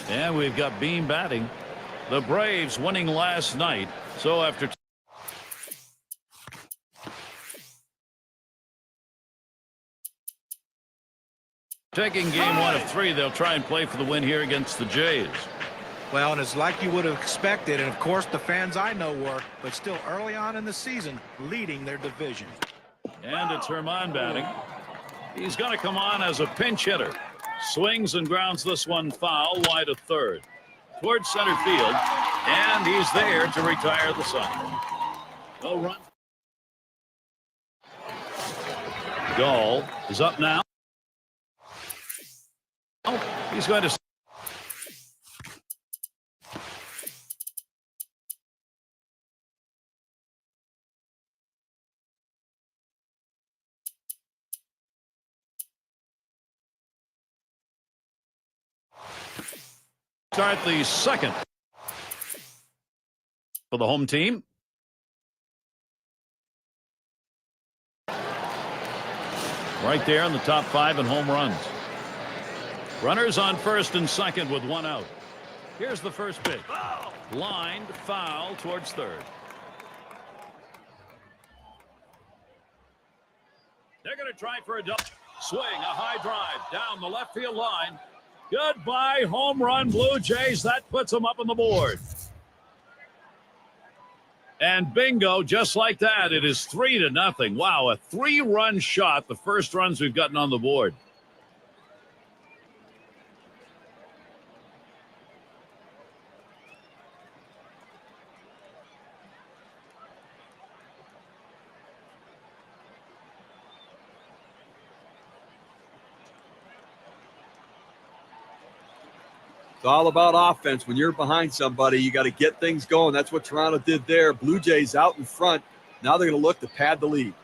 And we've got Beam batting. The Braves winning last night. So after taking game 1 of 3, they'll try and play for the win here against the Jays. Well, and it's like you would have expected, and of course the fans I know were, but still early on in the season, leading their division. And it's Herman batting. He's going to come on as a pinch hitter. Swings and grounds this one foul wide of third. Towards center field, and he's there to retire the side. No run. Gall is up now. He's going to start the second for the home team. Right there in the top 5 in home runs. Runners on first and second with 1 out. Here's the first pitch. Lined foul towards third. They're going to try for a double. Swing, a high drive down the left field line. Goodbye, home run, Blue Jays. That puts them up on the board. And bingo, just like that, it is 3-0. Wow, a 3-run shot, the first runs we've gotten on the board. It's all about offense. When you're behind somebody, you got to get things going. That's what Toronto did there. Blue Jays out in front. Now they're going to look to pad the lead.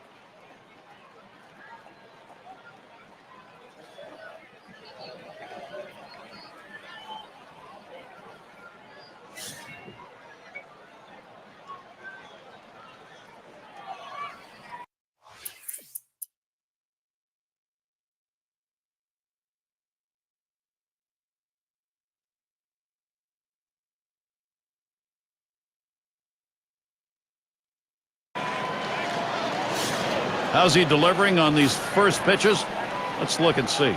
How's he delivering on these first pitches? Let's look and see.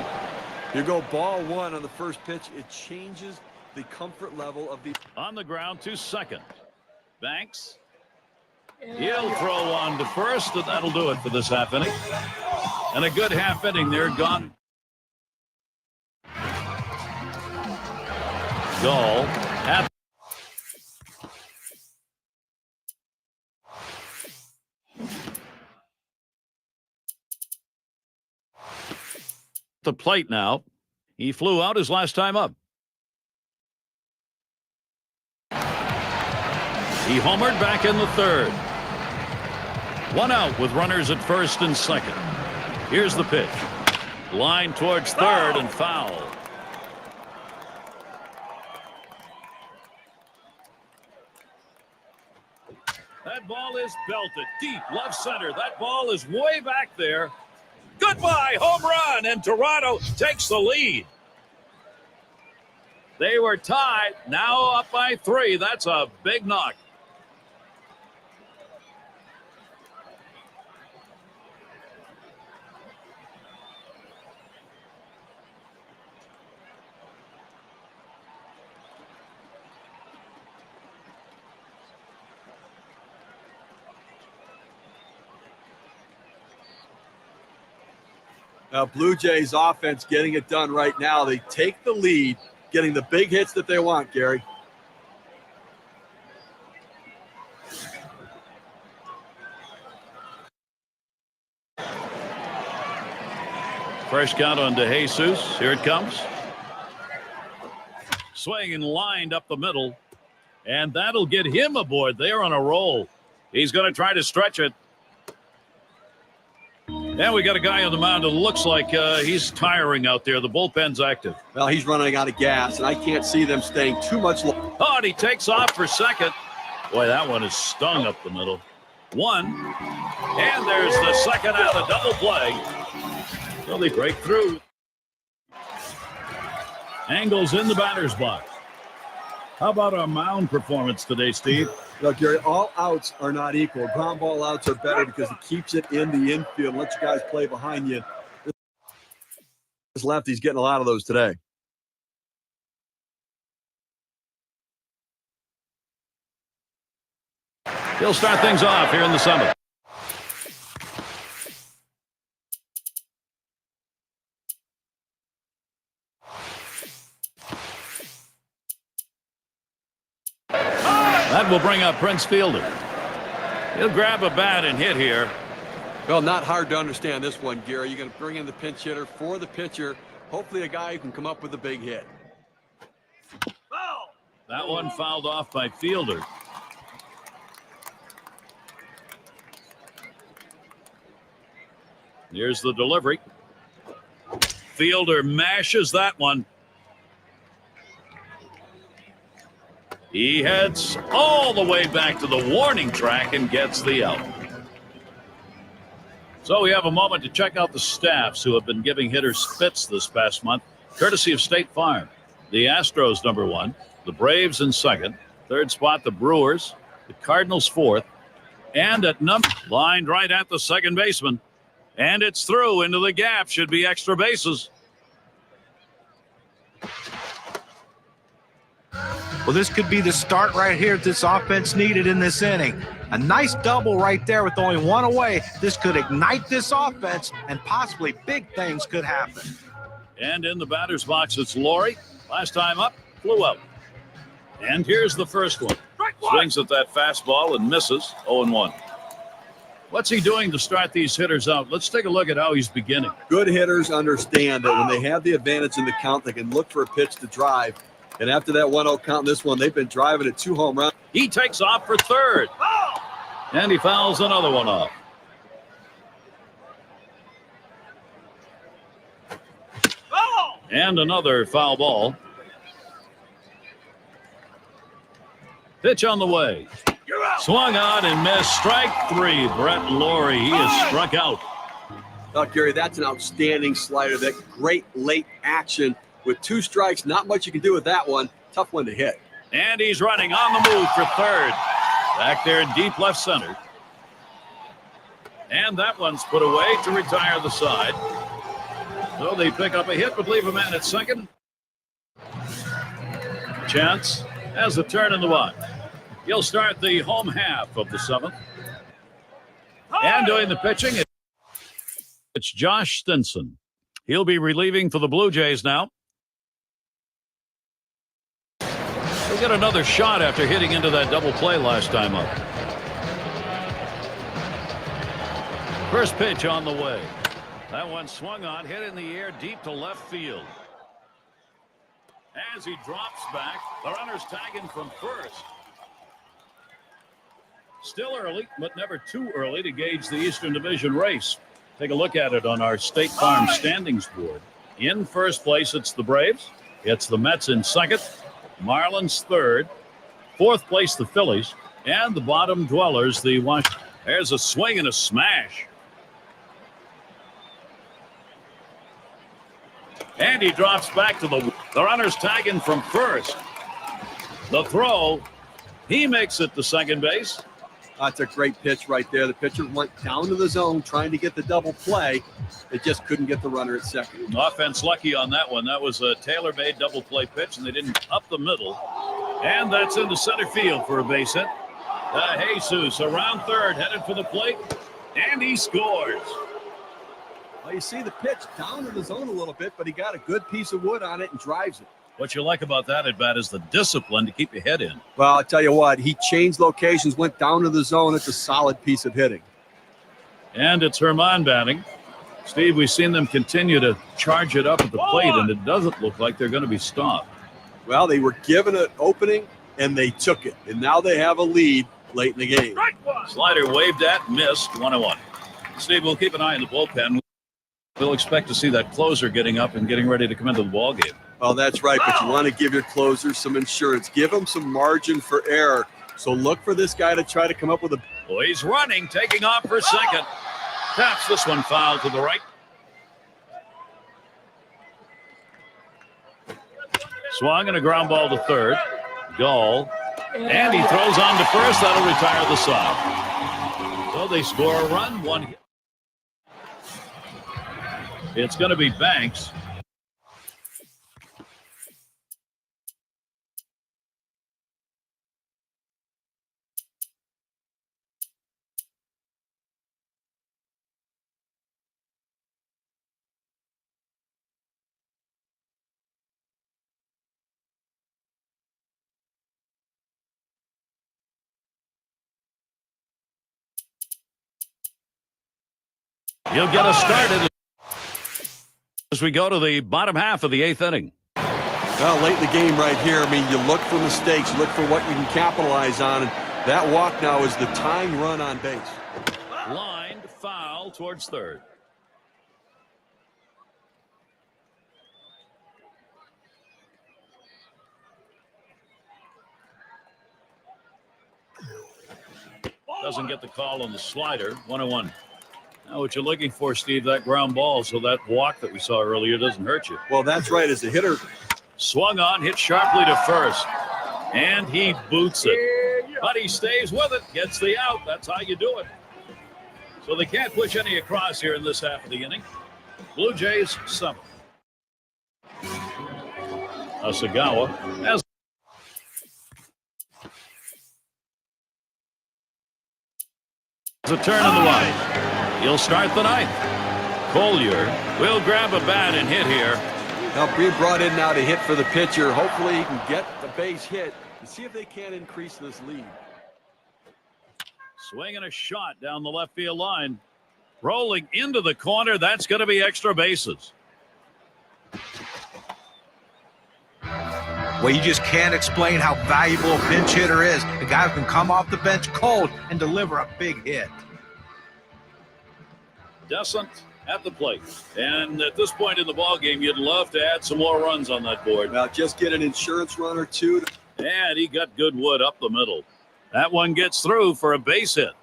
You go ball 1 on the first pitch. It changes the comfort level of the... On the ground to second. Banks. He'll throw on to first, and that'll do it for this half inning. And a good half inning there gone. Gall at the plate now. He flew out his last time up. He homered back in the third. 1 out with runners at first and second. Here's the pitch. Line towards third and foul. That ball is belted deep left center. That ball is way back there. Goodbye, home run, and Toronto takes the lead. They were tied, now up by 3. That's a big knock. Blue Jays offense getting it done right now. They take the lead, getting the big hits that they want, Gary. Fresh count on DeJesus. Here it comes. Swing and lined up the middle. And that'll get him aboard. They're on a roll. He's going to try to stretch it. And we got a guy on the mound that looks like he's tiring out there. The bullpen's active. Well, he's running out of gas, and I can't see them staying too much long. Oh, and he takes off for second. Boy, that one is stung up the middle. 1. And there's the second out, a double play. So they break through. Angles in the batter's box. How about our mound performance today, Steve? Look, Gary, all outs are not equal. Ground ball outs are better because it keeps it in the infield and lets you guys play behind you. This lefty's getting a lot of those today. He'll start things off here in the 7th. That will bring up Prince Fielder. He'll grab a bat and hit here. Well, not hard to understand this one, Gary. You're going to bring in the pinch hitter for the pitcher. Hopefully a guy who can come up with a big hit. That one fouled off by Fielder. Here's the delivery. Fielder mashes that one. He heads all the way back to the warning track and gets the out. So we have a moment to check out the staffs who have been giving hitters fits this past month, courtesy of State Farm. The Astros #1, the Braves in 2nd, 3rd spot the Brewers, the Cardinals 4th, and at number lined right at the second baseman. And it's through into the gap. Should be extra bases. Well, this could be the start right here this offense needed in this inning. A nice double right there with only one away. This could ignite this offense, and possibly big things could happen. And in the batter's box, it's Laurie. Last time up, flew out. And here's the first one. Swings at that fastball and misses. 0-1. What's he doing to start these hitters out? Let's take a look at how he's beginning. Good hitters understand that when they have the advantage in the count, they can look for a pitch to drive. And after that 1-0 count in this one, they've been driving at 2 home runs. He takes off for 3rd. And he fouls another one off. And another foul ball. Pitch on the way. Swung on and missed. Strike 3. Brett Laurie. He is struck out. Oh, Gary, that's an outstanding slider. That great late action with 2 strikes. Not much you can do with that one. Tough one to hit. And he's running on the move for 3rd. Back there in deep left center. And that one's put away to retire the side. So they pick up a hit but leave a man at second. Chance has a turn in the box. He'll start the home half of the 7th. And doing the pitching, it's Josh Stinson. He'll be relieving for the Blue Jays now. He'll get another shot after hitting into that double play last time up. First pitch on the way. That one swung on, hit in the air deep to left field. As he drops back, the runner's tagging from first. Still early, but never too early to gauge the Eastern Division race. Take a look at it on our State Farm standings board. In first place, it's the Braves. It's the Mets in 2nd, Marlins 3rd, 4th place, the Phillies, and the bottom dwellers, the Washington. There's a swing and a smash. And he drops back to the runner's tagging from first. The throw, he makes it to second base. That's a great pitch right there. The pitcher went down to the zone trying to get the double play. It just couldn't get the runner at second. Offense lucky on that one. That was a tailor-made double play pitch, and they didn't up the middle. And that's into center field for a base hit. Jesus around 3rd, headed for the plate, and he scores. Well, you see the pitch down to the zone a little bit, but he got a good piece of wood on it and drives it. What you like about that at bat is the discipline to keep your head in. Well, I'll tell you what, he changed locations, went down to the zone. It's a solid piece of hitting. And it's Herman batting. Steve, we've seen them continue to charge it up at the plate, and it doesn't look like they're going to be stopped. Well, they were given an opening, and they took it. And now they have a lead late in the game. Slider waved at, missed, 1-1. Steve, we'll keep an eye on the bullpen. We'll expect to see that closer getting up and getting ready to come into the ball game. Oh, that's right, but you want to give your closers some insurance. Give them some margin for error. So look for this guy to try to come up with a... Oh, he's running, taking off for second. Taps this one foul to the right. Swung and a ground ball to 3rd. Gall. And he throws on to first. That'll retire the side. So they score a run. One hit. It's going to be Banks. He'll get us started as we go to the bottom half of the 8th inning. Well, late in the game right here, I mean, you look for mistakes, you look for what you can capitalize on, and that walk now is the tying run on base. Lined foul towards third. Doesn't get the call on the slider. 1-1. Now what you're looking for, Steve, that ground ball, so that walk that we saw earlier doesn't hurt you. Well, that's right. As a hitter, swung on, hit sharply to first, and he boots it. But he stays with it, gets the out. That's how you do it. So they can't push any across here in this half of the inning. Blue Jays 7. Asagawa has a turn in the line. He'll start the 9th. Collier will grab a bat and hit here. Now being brought in now to hit for the pitcher. Hopefully he can get the base hit and see if they can increase this lead. Swinging a shot down the left field line. Rolling into the corner. That's going to be extra bases. Well, you just can't explain how valuable a pinch hitter is. A guy who can come off the bench cold and deliver a big hit. Descent at the plate. And at this point in the ball game, you'd love to add some more runs on that board. Now just get an insurance run or two. And he got Goodwood up the middle. That one gets through for a base hit.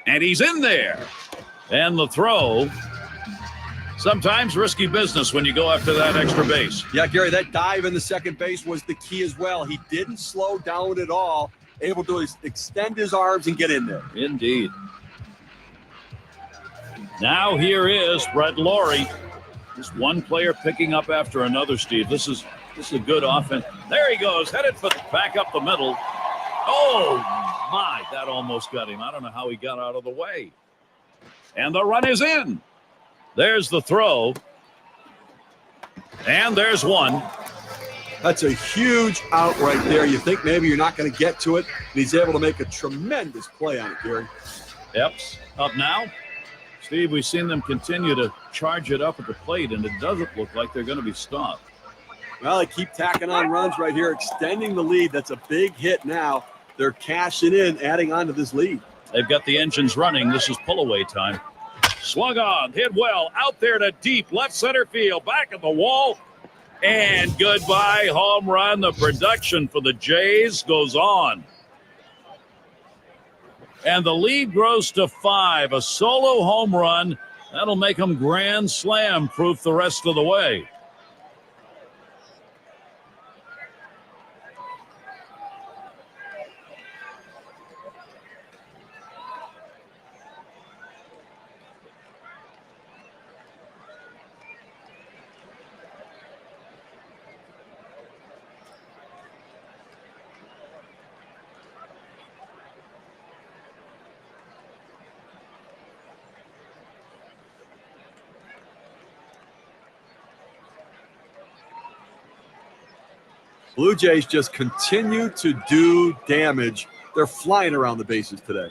And he's in there. And the throw. Sometimes risky business when you go after that extra base. Yeah, Gary, that dive in the second base was the key as well. He didn't slow down at all. Able to extend his arms and get in there. Indeed. Now here is Brett Laurie. Just one player picking up after another, Steve. This is a good offense. There he goes, headed for back up the middle. Oh, my, that almost got him. I don't know how he got out of the way. And the run is in. There's the throw. And there's one. That's a huge out right there. You think maybe you're not going to get to it, and he's able to make a tremendous play on it, Gary. Epps up now. Steve, we've seen them continue to charge it up at the plate, and it doesn't look like they're going to be stopped. Well, they keep tacking on runs right here, extending the lead. That's a big hit now. They're cashing in, adding on to this lead. They've got the engines running. This is pull-away time. Swung on, hit well, out there to deep left center field, back of the wall, and goodbye, home run. The production for the Jays goes on. And the lead grows to 5. A solo home run. That'll make them grand slam proof the rest of the way. Blue Jays just continue to do damage. They're flying around the bases today.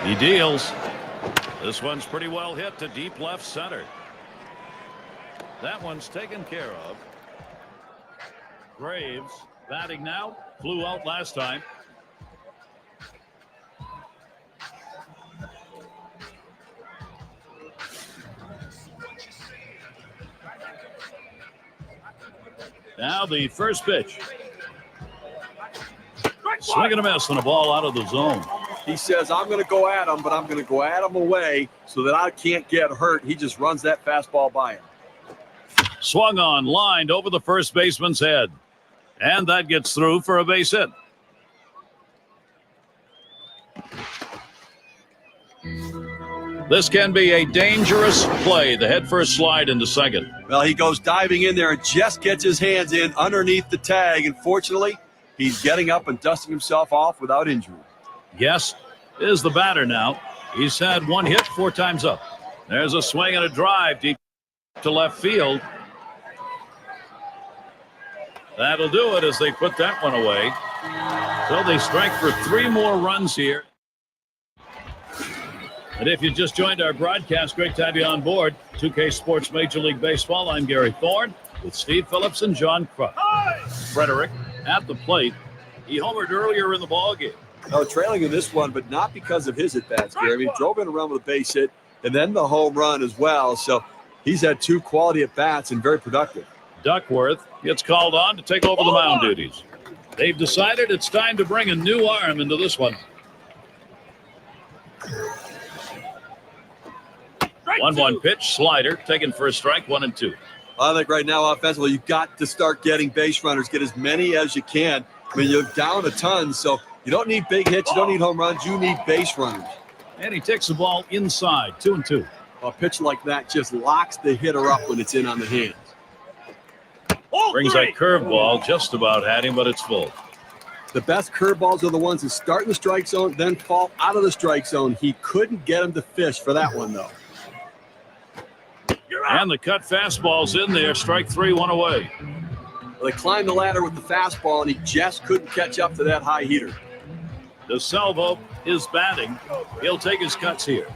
He deals. This one's pretty well hit to deep left center. That one's taken care of. Graves batting now. Flew out last time. Now the first pitch. Swing and a miss, and a ball out of the zone. He says, I'm going to go at him, but I'm going to go at him away so that I can't get hurt. He just runs that fastball by him. Swung on, lined over the first baseman's head. And that gets through for a base hit. This can be a dangerous play. The head first slide into second. Well, he goes diving in there and just gets his hands in underneath the tag. And fortunately, he's getting up and dusting himself off without injury. Guest is the batter now. He's had one hit 4 times up. There's a swing and a drive deep to left field. That'll do it as they put that one away. So they strike for 3 more runs here. And if you just joined our broadcast, great to have you on board. 2K Sports Major League Baseball. I'm Gary Thorne with Steve Phillips and John Kruk. Frederick at the plate. He homered earlier in the ballgame. No, trailing in this one, but not because of his at-bats, Gary. I mean, he drove in around with a base hit and then the home run as well. So he's had 2 quality at-bats and very productive. Duckworth gets called on to take over the mound duties. They've decided it's time to bring a new arm into this one. 1-1 pitch, slider, taken for a strike, 1 and 2. I think right now, offensively, you've got to start getting base runners, get as many as you can. I mean, you're down a ton, so you don't need big hits, you don't need home runs, you need base runners. And he takes the ball inside, 2 and 2. A pitch like that just locks the hitter up when it's in on the hands. Brings that curveball, just about had him, but it's full. The best curveballs are the ones that start in the strike zone, then fall out of the strike zone. He couldn't get him to fish for that one, though. And the cut fastball's in there, strike 3, 1 away. Well, they climbed the ladder with the fastball, and he just couldn't catch up to that high heater. DeSalvo is batting. He'll take his cuts here.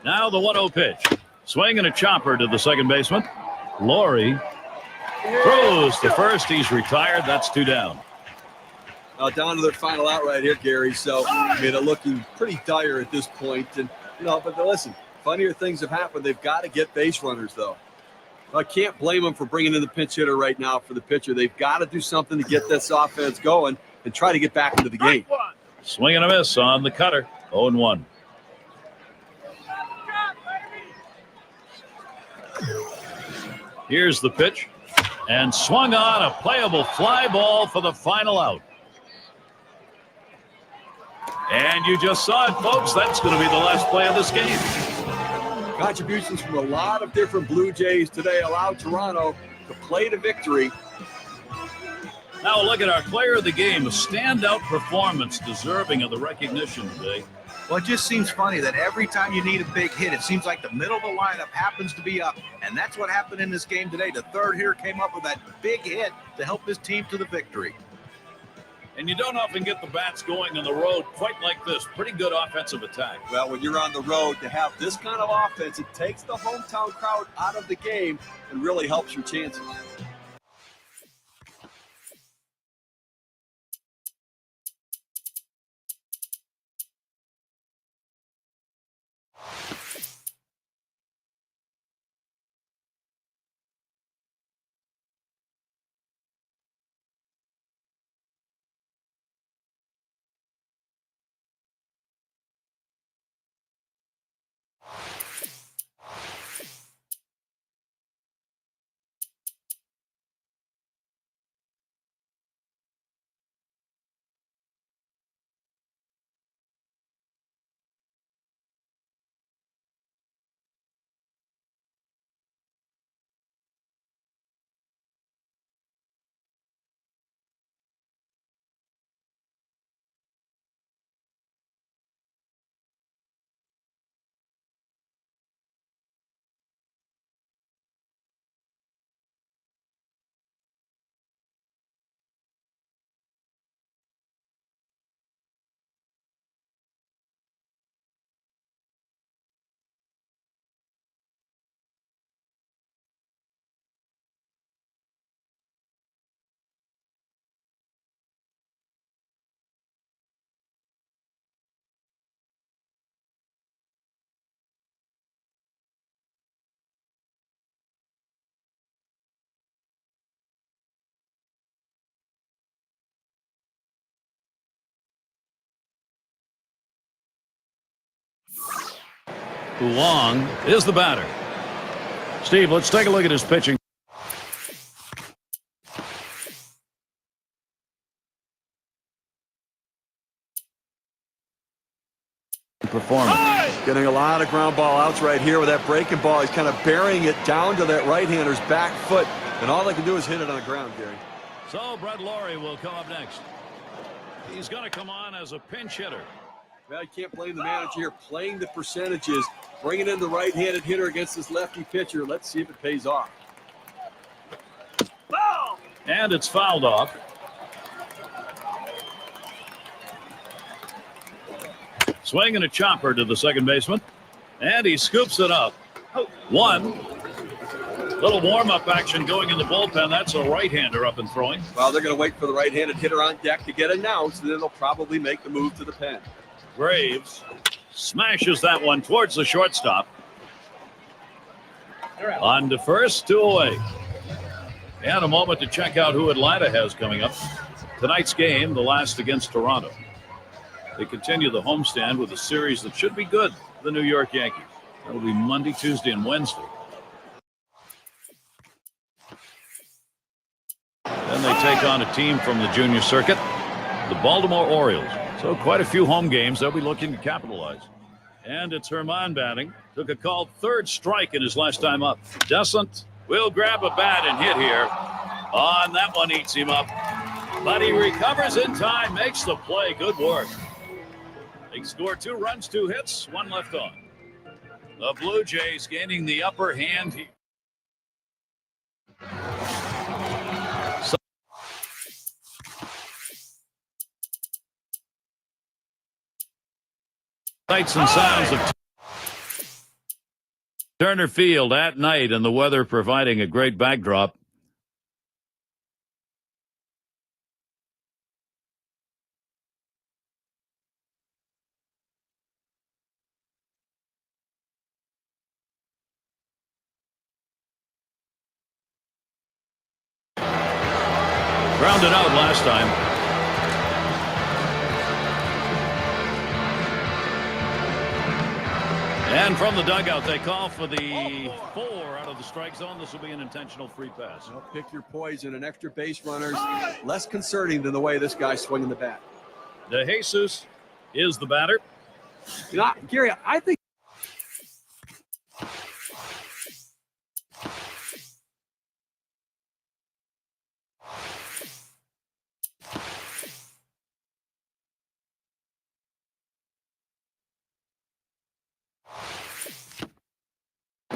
Now the 1-0 pitch. Swing and a chopper to the second baseman. Laurie throws to first. He's retired. That's 2 down. Now down to their final out right here, Gary. So, I mean, they're looking pretty dire at this point. And, but listen, funnier things have happened. They've got to get base runners, though. I can't blame them for bringing in the pinch hitter right now for the pitcher. They've got to do something to get this offense going and try to get back into the game. Swing and a miss on the cutter. 0-1. Here's the pitch. And swung on, a playable fly ball for the final out. And you just saw it, folks. That's going to be the last play of this game. Contributions from a lot of different Blue Jays today allowed Toronto to play to victory. Now look at our player of the game, a standout performance deserving of the recognition today. Well, it just seems funny that every time you need a big hit, it seems like the middle of the lineup happens to be up. And that's what happened in this game today. The third hitter came up with that big hit to help his team to the victory. And you don't often get the bats going on the road quite like this. Pretty good offensive attack. Well, when you're on the road, to have this kind of offense, it takes the hometown crowd out of the game and really helps your chances. Long is the batter. Steve, let's take a look at his pitching performance. Getting a lot of ground ball outs right here with that breaking ball. He's kind of burying it down to that right-hander's back foot, and all they can do is hit it on the ground, Gary. So Brett Laurie will come up next. He's going to come on as a pinch hitter. Well, you can't blame the manager here playing the percentages, bringing in the right-handed hitter against this lefty pitcher. Let's see if it pays off. And it's fouled off. Swinging a chopper to the second baseman. And he scoops it up. One. Little warm-up action going in the bullpen. That's a right-hander up and throwing. Well, they're going to wait for the right-handed hitter on deck to get announced, and then they'll probably make the move to the pen. Graves smashes that one towards the shortstop. On to first, 2 away. And a moment to check out who Atlanta has coming up. Tonight's game, the last against Toronto. They continue the homestand with a series that should be good, the New York Yankees. That'll be Monday, Tuesday, and Wednesday. Then they take on a team from the junior circuit, the Baltimore Orioles. So quite a few home games they'll be looking to capitalize. And it's Herman batting. Took a called third strike in his last time up. Descent will grab a bat and hit here. On that one eats him up. But he recovers in time, makes the play. Good work. They score 2 runs, 2 hits, 1 left on. The Blue Jays gaining the upper hand here. Sights and sounds of Turner Field at night, and the weather providing a great backdrop. Grounded out last time. And from the dugout, they call for the 4 out of the strike zone. This will be an intentional free pass. Well, pick your poison. An extra base runner's less concerning than the way this guy's swinging the bat. De Jesus is the batter. You know, Gary, I think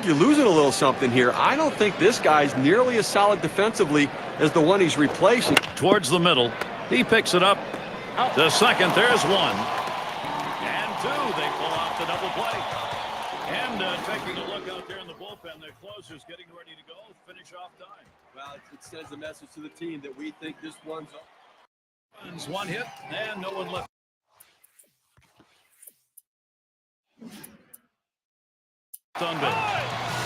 you're losing a little something here. I don't think this guy's nearly as solid defensively as the one he's replacing. Towards the middle. He picks it up to second. There's 1. And 2. They pull off the double play. And taking a look out there in the bullpen, their closer's getting ready to go. Finish off time. Well, it sends a message to the team that we think this one's up. 1 hit and no one left. On base.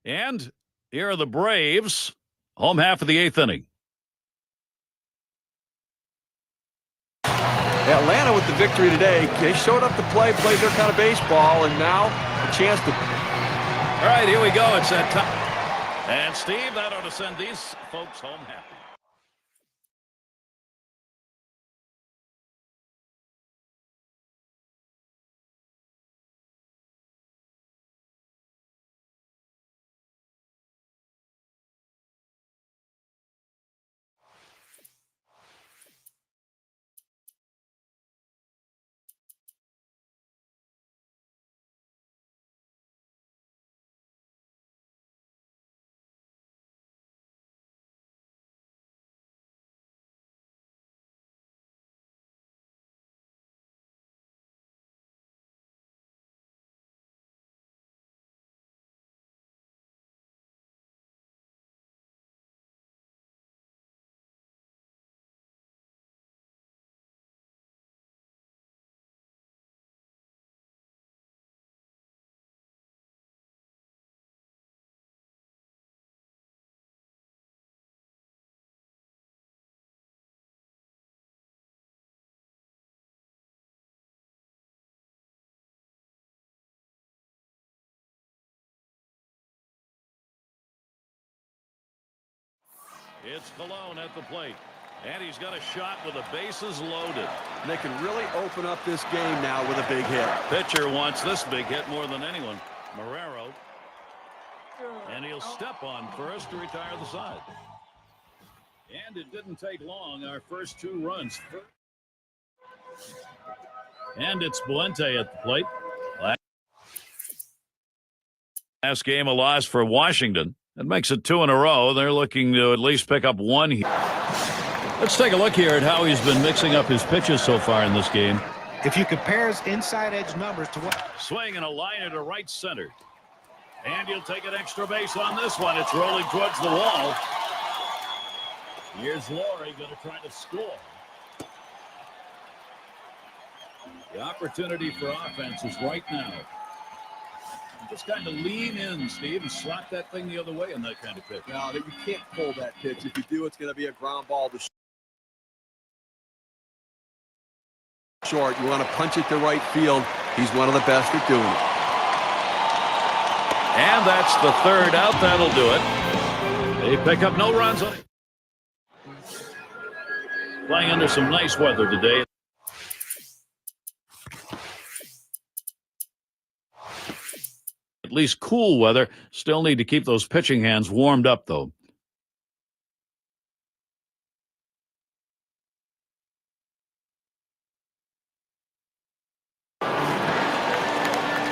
And here are the Braves. Home half of the 8th inning. Atlanta with the victory today. They showed up to play, played their kind of baseball, and now a chance to. All right, here we go. It's that time. And Steve, that ought to send these folks home happy. It's Cologne at the plate. And he's got a shot with the bases loaded. And they can really open up this game now with a big hit. Pitcher wants this big hit more than anyone. Marrero. And he'll step on first to retire the side. And it didn't take long. Our first 2 runs. And it's Buente at the plate. Last game a loss for Washington. That makes it 2 in a row. They're looking to at least pick up 1 here. Let's take a look here at how he's been mixing up his pitches so far in this game. If you compare his inside edge numbers to what... Swing and a liner to right center. And he'll take an extra base on this one. It's rolling towards the wall. Here's Laurie going to try to score. The opportunity for offense is right now. Just kind of lean in, Steve, and slap that thing the other way in that kind of pitch. No, you can't pull that pitch. If you do, it's going to be a ground ball to short. You want to punch it to right field. He's one of the best at doing it. And that's the 3rd out. That'll do it. They pick up no runs on it. Playing under some nice weather today. At least cool weather. Still need to keep those pitching hands warmed up, though.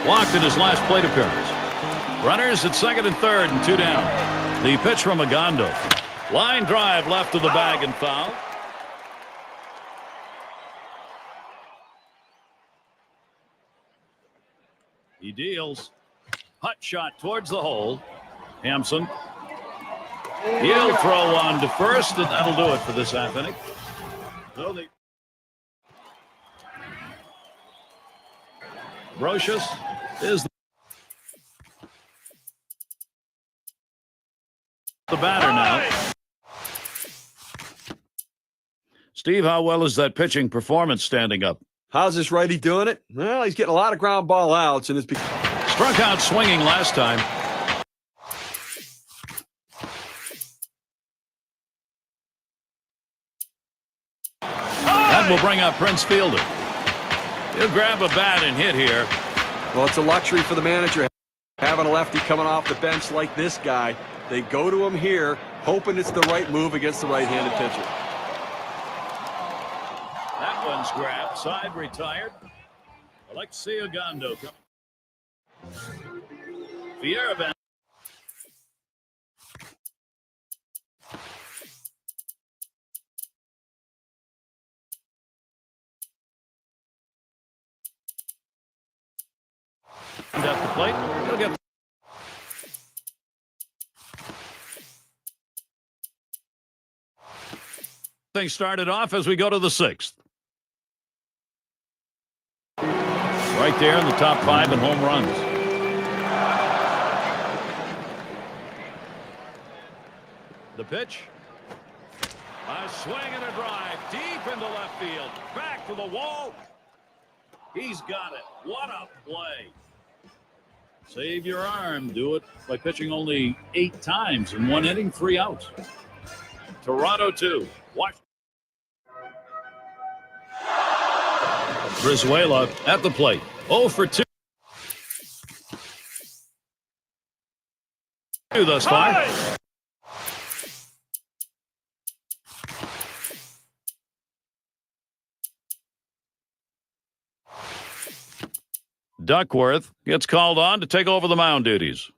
Walked in his last plate appearance. Runners at 2nd and 3rd and 2 down. The pitch from Agondo. Line drive left of the bag and foul. He deals. Hut shot towards the hole. Hampson. He'll throw on to first, and that'll do it for this half inning. So the Brocious is the batter now. Steve, how well is that pitching performance standing up? How's this righty doing it? Well, he's getting a lot of ground ball outs, and it's struck out swinging last time. That will bring up Prince Fielder. He'll grab a bat and hit here. Well, it's a luxury for the manager having a lefty coming off the bench like this guy. They go to him here, hoping it's the right move against the right-handed pitcher. That one's grabbed. Side retired. Alexi Agondo coming. Vieira band. At the plate. He'll get things started off as we go to the 6th. Right there in the top 5 in home runs. The pitch. A swing and a drive deep into left field. Back to the wall. He's got it. What a play. Save your arm. Do it by pitching only 8 times in 1 inning, 3 outs. Toronto 2. Watch. Brizuela at the plate. 0 for 2. Thus far. Duckworth gets called on to take over the mound duties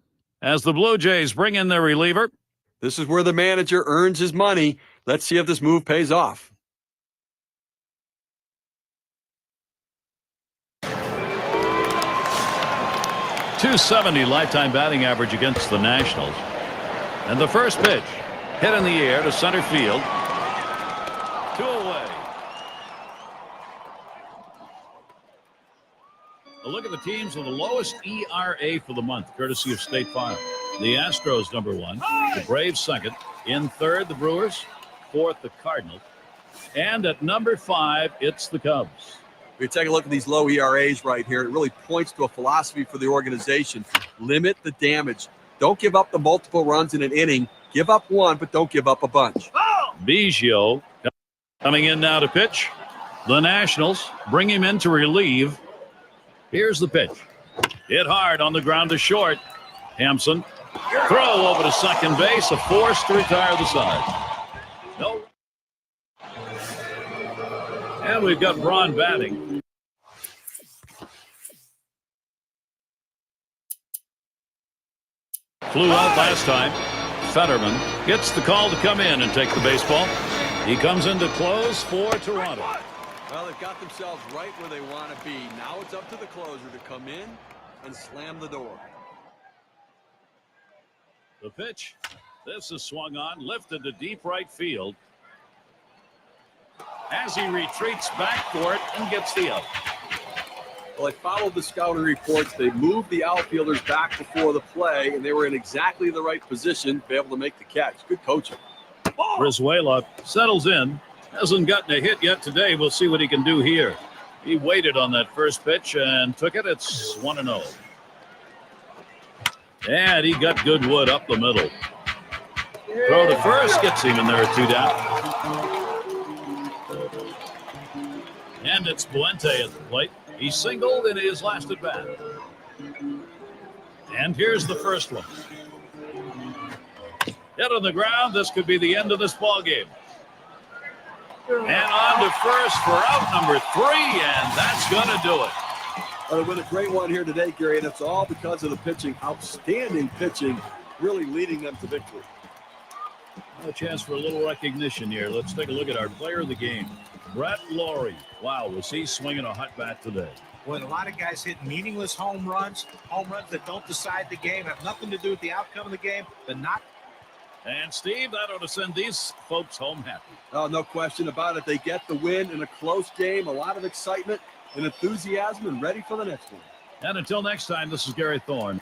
as the Blue Jays bring in their reliever. This is where the manager earns his money. Let's see if this move pays off. .270 lifetime batting average against the Nationals. And the first pitch hit in the air to center field. 2 away. A look at the teams with the lowest ERA for the month, courtesy of State Farm. The Astros, number 1. The Braves, 2nd. In 3rd, the Brewers. 4th, the Cardinals. And at number 5, it's the Cubs. We take a look at these low ERAs right here. It really points to a philosophy for the organization. Limit the damage. Don't give up the multiple runs in an inning. Give up one, but don't give up a bunch. Biggio coming in now to pitch. The Nationals bring him in to relieve. Here's the pitch. Hit hard on the ground to short. Hampson. Throw over to second base. A force to retire the side. No. And we've got Braun batting. Flew out last time. Fetterman gets the call to come in and take the baseball. He comes in to close for Toronto. Well, they've got themselves right where they want to be. Now it's up to the closer to come in and slam the door. The pitch. This is swung on, lifted to deep right field. As he retreats back for it and gets the out. Well, I followed the scouting reports. They moved the outfielders back before the play, and they were in exactly the right position to be able to make the catch. Good coaching. Brizuela settles in. Hasn't gotten a hit yet today. We'll see what he can do here. He waited on that first pitch and took it. It's 1-0. And he got Goodwood up the middle. Throw to first gets him in there at 2 down. And it's Puente at the plate. He singled in his last at bat. And here's the first one. Hit on the ground. This could be the end of this ball game. And on to first for out number 3, and that's going to do it. Well, they win a great one here today, Gary, and it's all because of the pitching. Outstanding pitching, really leading them to victory. A chance for a little recognition here. Let's take a look at our player of the game, Brett Laurie. Wow, was he swinging a hot bat today? When a lot of guys hit meaningless home runs that don't decide the game, have nothing to do with the outcome of the game, but not. And Steve, that ought to send these folks home happy. Oh, no question about it. They get the win in a close game, a lot of excitement and enthusiasm, and ready for the next one. And until next time, this is Gary Thorne.